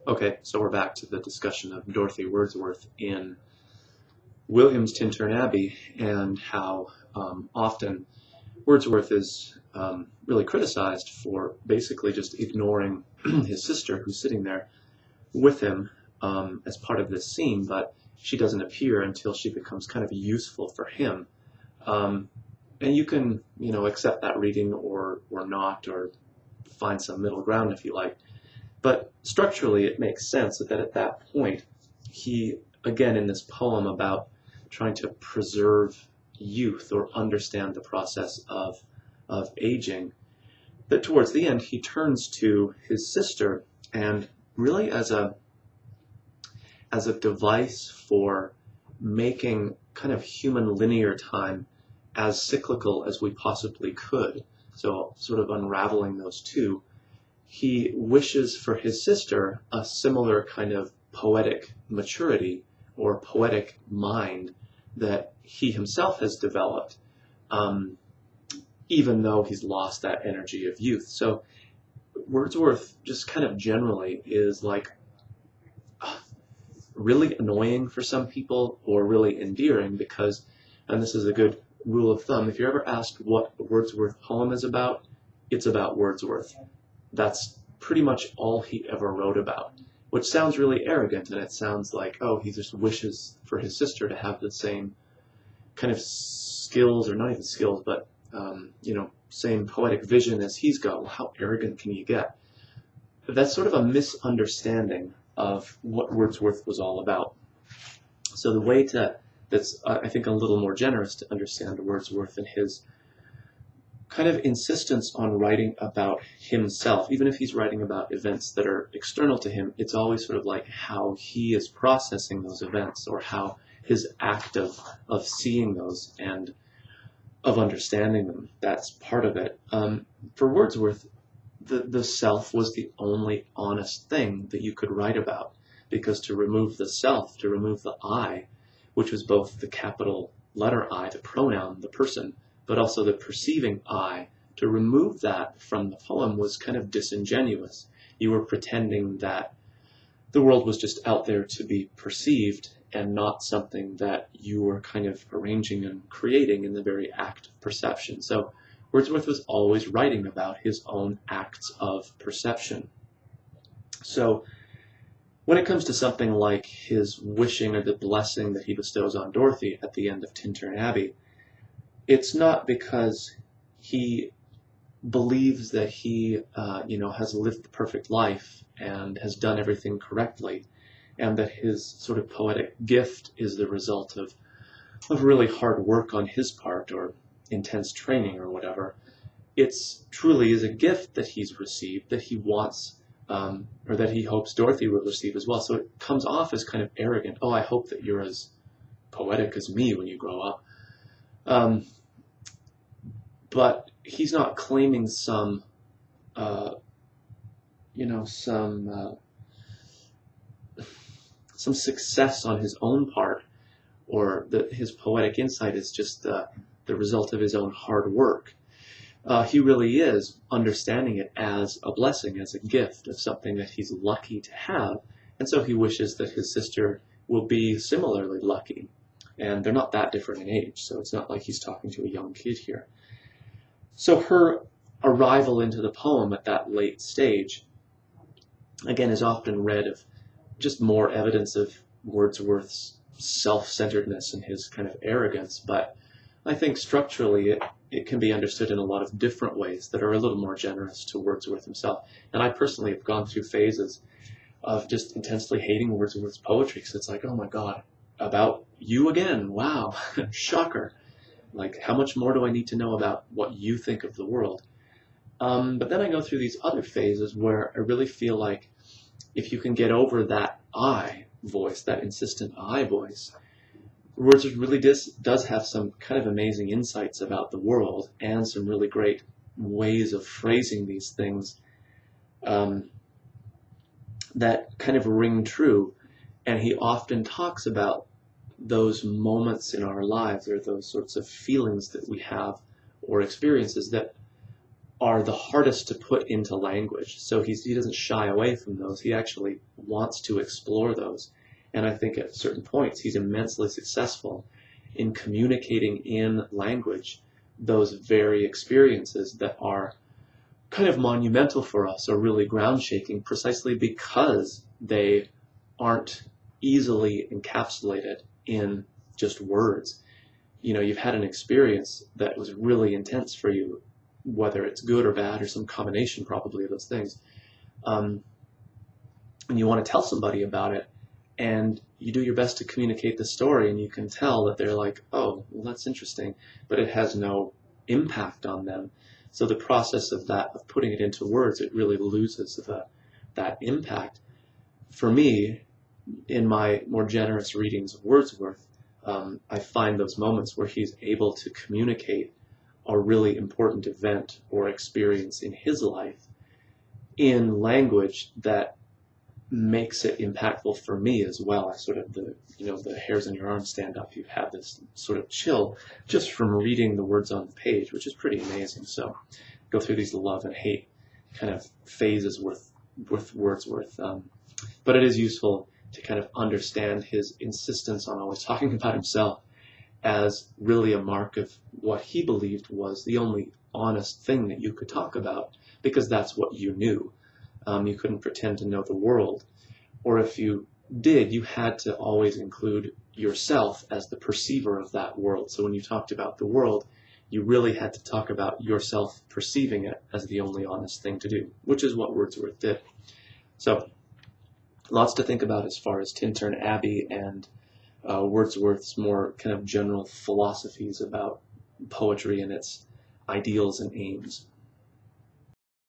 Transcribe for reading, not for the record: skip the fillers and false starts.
Okay, so we're back to the discussion of Dorothy Wordsworth in William's Tintern Abbey and how often Wordsworth is really criticized for basically just ignoring his sister who's sitting there with him as part of this scene, but she doesn't appear until she becomes kind of useful for him. And you can, accept that reading or not, or find some middle ground if you like. But structurally, it makes sense that at that point, he, again, in this poem about trying to preserve youth or understand the process of aging, that towards the end, he turns to his sister and really as a device for making kind of human linear time as cyclical as we possibly could. So sort of unraveling those two. He wishes for his sister a similar kind of poetic maturity or poetic mind that he himself has developed, even though he's lost that energy of youth. So Wordsworth just kind of generally is like really annoying for some people or really endearing because, and this is a good rule of thumb, if you're ever asked what a Wordsworth poem is about, it's about Wordsworth. That's pretty much all he ever wrote about, which sounds really arrogant, and it sounds like, oh, he just wishes for his sister to have the same kind of skills, or not even skills, but, same poetic vision as he's got. Well, how arrogant can you get? But that's sort of a misunderstanding of what Wordsworth was all about. So the way that's, I think, a little more generous to understand Wordsworth and his kind of insistence on writing about himself, even if he's writing about events that are external to him, it's always sort of like how he is processing those events or how his act of seeing those and of understanding them, that's part of it. For Wordsworth, the self was the only honest thing that you could write about, because to remove the self, to remove the I, which was both the capital letter I, the pronoun, the person, but also the perceiving I, to remove that from the poem was kind of disingenuous. You were pretending that the world was just out there to be perceived and not something that you were kind of arranging and creating in the very act of perception. So Wordsworth was always writing about his own acts of perception. So when it comes to something like his wishing or the blessing that he bestows on Dorothy at the end of Tintern Abbey, it's not because he believes that he, has lived the perfect life and has done everything correctly, and that his sort of poetic gift is the result of really hard work on his part or intense training or whatever. It's truly is a gift that he's received that he wants, or that he hopes Dorothy will receive as well. So it comes off as kind of arrogant. Oh, I hope that you're as poetic as me when you grow up. But he's not claiming some success on his own part, or that his poetic insight is just the result of his own hard work. He really is understanding it as a blessing, as a gift of something that he's lucky to have, and so he wishes that his sister will be similarly lucky. And they're not that different in age, so it's not like he's talking to a young kid here. So her arrival into the poem at that late stage, again, is often read of just more evidence of Wordsworth's self-centeredness and his kind of arrogance, but I think structurally it can be understood in a lot of different ways that are a little more generous to Wordsworth himself. And I personally have gone through phases of just intensely hating Wordsworth's poetry, because it's like, oh my God, about you again, wow, shocker. Like, how much more do I need to know about what you think of the world? But then I go through these other phases where I really feel like if you can get over that I voice, that insistent I voice, Wordsworth really does have some kind of amazing insights about the world and some really great ways of phrasing these things that kind of ring true. And he often talks about those moments in our lives, or those sorts of feelings that we have or experiences that are the hardest to put into language. So he doesn't shy away from those. He actually wants to explore those. And I think at certain points he's immensely successful in communicating in language those very experiences that are kind of monumental for us or really ground shaking, precisely because they aren't easily encapsulated in just words. You know, you've had an experience that was really intense for you, whether it's good or bad or some combination probably of those things, and you want to tell somebody about it, and you do your best to communicate the story, and you can tell that they're like, oh, well, that's interesting, but it has no impact on them. So the process of that, of putting it into words, it really loses that impact. For me, in my more generous readings of Wordsworth, I find those moments where he's able to communicate a really important event or experience in his life in language that makes it impactful for me as well. I sort of, the hairs on your arm stand up. You have this sort of chill just from reading the words on the page, which is pretty amazing. So go through these love and hate kind of phases with Wordsworth. But it is useful to kind of understand his insistence on always talking about himself as really a mark of what he believed was the only honest thing that you could talk about, because that's what you knew. You couldn't pretend to know the world, or if you did, you had to always include yourself as the perceiver of that world. So when you talked about the world, you really had to talk about yourself perceiving it as the only honest thing to do, which is what Wordsworth did. So lots to think about as far as Tintern Abbey and Wordsworth's more kind of general philosophies about poetry and its ideals and aims.